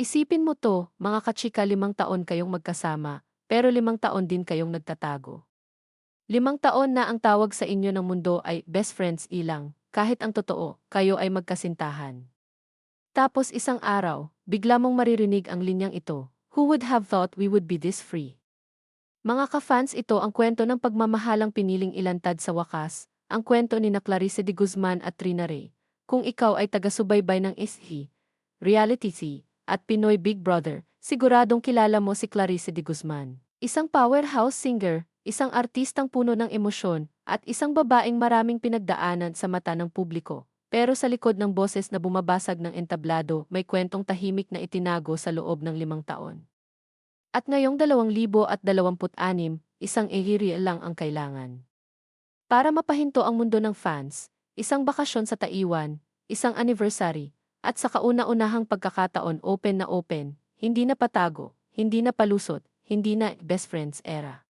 Isipin mo to, mga kachika 5 taon kayong magkasama, pero 5 taon din kayong nagtatago. 5 taon na ang tawag sa inyo ng mundo ay best friends ilang, kahit ang totoo, kayo ay magkasintahan. Tapos isang araw, bigla mong maririnig ang linyang ito, "Who would have thought we would be this free?" Mga ka-fans, ito ang kwento ng pagmamahalang piniling ilantad sa wakas, ang kwento ni na Clarice de Guzman at Trina Ray. Kung ikaw ay taga-subaybay ng SH, Reality T, at Pinoy Big Brother, siguradong kilala mo si Clarice de Guzman. Isang powerhouse singer, isang artistang puno ng emosyon, at isang babaeng maraming pinagdaanan sa mata ng publiko. Pero sa likod ng boses na bumabasag ng entablado, may kwentong tahimik na itinago sa loob ng 5 taon. At ngayong 2026, isang ehiri lang ang kailangan. Para mapahinto ang mundo ng fans, isang bakasyon sa Taiwan, isang anniversary, at sa kauna-unahang pagkakataon open na open, hindi na patago, hindi na palusot, hindi na best friends era.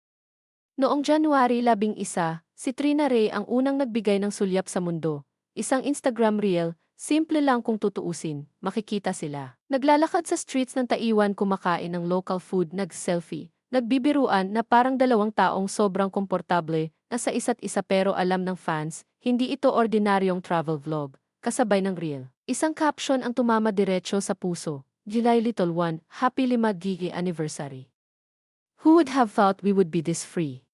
Noong January 11, si Trina Ray ang unang nagbigay ng sulyap sa mundo. Isang Instagram reel, simple lang kung tutuusin, makikita sila. Naglalakad sa streets ng Taiwan kumakain ng local food, nag-selfie, nagbibiruan na parang 2 taong sobrang komportable na sa isa't isa pero alam ng fans, hindi ito ordinaryong travel vlog, kasabay ng reel. Isang caption ang tumama diretso sa puso, July Little One, Happy 5th Anniversary. Who would have thought we would be this free?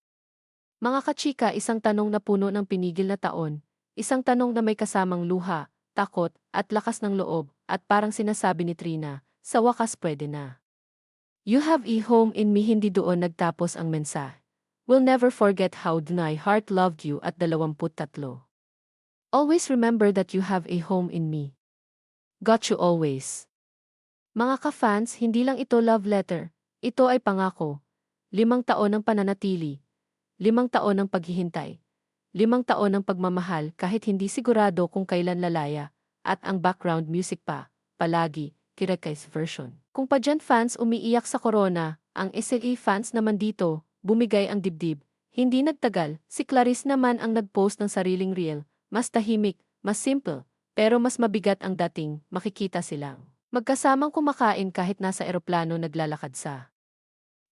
Mga kachika, isang tanong na puno ng pinigil na taon, isang tanong na may kasamang luha, takot, at lakas ng loob, at parang sinasabi ni Trina, sa wakas pwede na. You have a home in me, hindi doon nagtapos ang mensahe. We'll never forget how my heart loved you at 23. Always remember that you have a home in me. Got you always. Mga ka-fans, hindi lang ito love letter, ito ay pangako. 5 taon ng pananatili. 5 taon ng paghihintay, 5 taon ng pagmamahal kahit hindi sigurado kung kailan lalaya, at ang background music pa, palagi, Kirakais version. Kung pageant fans umiiyak sa corona, ang SLE fans naman dito, bumigay ang dibdib. Hindi nagtagal, si Clarice naman ang nag-post ng sariling reel, mas tahimik, mas simple, pero mas mabigat ang dating, makikita silang magkasamang kumakain kahit nasa eroplano naglalakad sa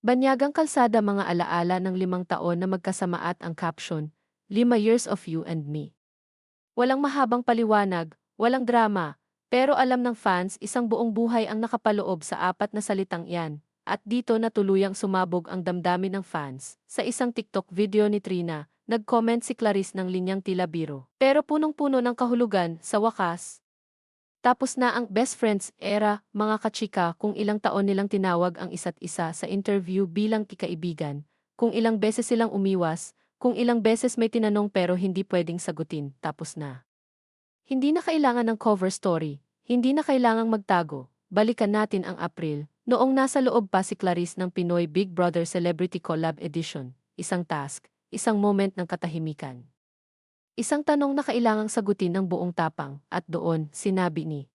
banyagang kalsada, mga alaala ng 5 taon na magkasama at ang caption, 5 years of you and me. Walang mahabang paliwanag, walang drama, pero alam ng fans isang buong buhay ang nakapaloob sa 4 na salitang yan. At dito na tuluyang sumabog ang damdamin ng fans. Sa isang TikTok video ni Trina, nag-comment si Clarice ng linyang tila biro, pero punong-puno ng kahulugan, sa wakas. Tapos na ang best friends era, mga kachika, kung ilang taon nilang tinawag ang isa't isa sa interview bilang kikaibigan, kung ilang beses silang umiwas, kung ilang beses may tinanong pero hindi pwedeng sagutin, tapos na. Hindi na kailangan ng cover story, hindi na kailangang magtago, balikan natin ang April, noong nasa loob pa si Clarice ng Pinoy Big Brother Celebrity Collab Edition, isang task, isang moment ng katahimikan. Isang tanong na kailangang sagutin ng buong tapang, at doon, sinabi ni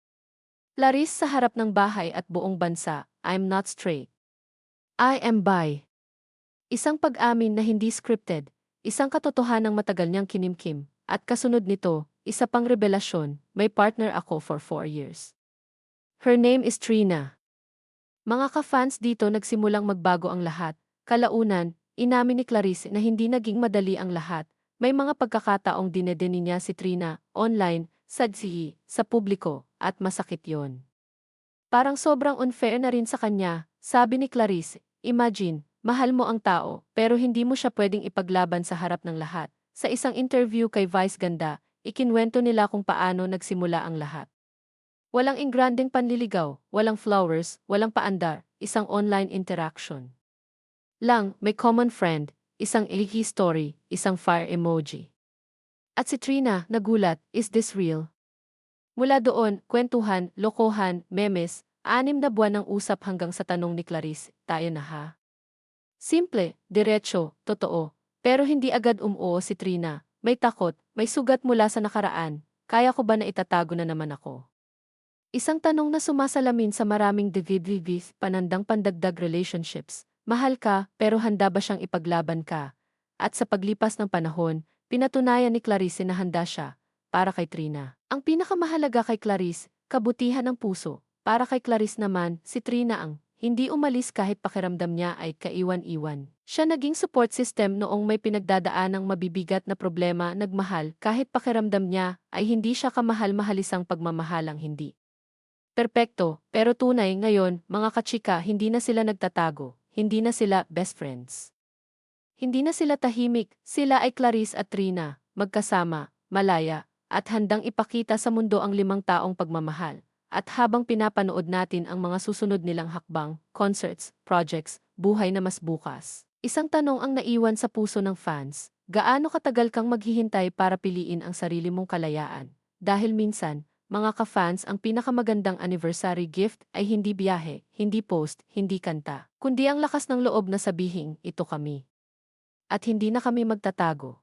Clarice sa harap ng bahay at buong bansa, I'm not straight. I am bi. Isang pag-amin na hindi scripted, isang katotohanang matagal niyang kinimkim, at kasunod nito, isa pang revelasyon, may partner ako for 4 years. Her name is Trina. Mga ka-fans, dito nagsimulang magbago ang lahat. Kalaunan, inamin ni Clarice na hindi naging madali ang lahat. May mga pagkakataong dinedeni niya si Trina, online, sa publiko, at masakit yon. Parang sobrang unfair na rin sa kanya, sabi ni Clarice, imagine, mahal mo ang tao, pero hindi mo siya pwedeng ipaglaban sa harap ng lahat. Sa isang interview kay Vice Ganda, ikinwento nila kung paano nagsimula ang lahat. Walang ingranding panliligaw, walang flowers, walang paandar, isang online interaction lang, may common friend, isang ihi story, isang fire emoji. At si Trina, nagulat, is this real? Mula doon, kwentuhan, lokohan, memes, 6 na buwan ng usap hanggang sa tanong ni Clarice, tayo na ha? Simple, diretso, totoo. Pero hindi agad umuo si Trina, may takot, may sugat mula sa nakaraan, kaya ko ba na itatago na naman ako? Isang tanong na sumasalamin sa maraming DVDs, panandang pandagdag relationships. Mahal ka, pero handa ba siyang ipaglaban ka? At sa paglipas ng panahon, pinatunayan ni Clarice na handa siya, para kay Trina. Ang pinakamahalaga kay Clarice, kabutihan ng puso, Para kay Clarice naman, si Trina ang hindi umalis kahit pakiramdam niya ay kaiwan-iwan. Siya naging support system noong may pinagdadaanang mabibigat na problema, nagmahal kahit pakiramdam niya ay hindi siya kamahal-mahalisang pagmamahalang hindi perpekto, pero tunay. Ngayon, mga kachika, hindi na sila nagtatago, hindi na sila best friends. Hindi na sila tahimik, sila ay Clarice at Trina, magkasama, malaya, at handang ipakita sa mundo ang 5 taong pagmamahal. At habang pinapanood natin ang mga susunod nilang hakbang, concerts, projects, buhay na mas bukas. Isang tanong ang naiwan sa puso ng fans, gaano katagal kang maghihintay para piliin ang sarili mong kalayaan? Dahil minsan, mga ka-fans, ang pinakamagandang anniversary gift ay hindi biyahe, hindi post, hindi kanta, kundi ang lakas ng loob na sabihing, ito kami. At hindi na kami magtatago.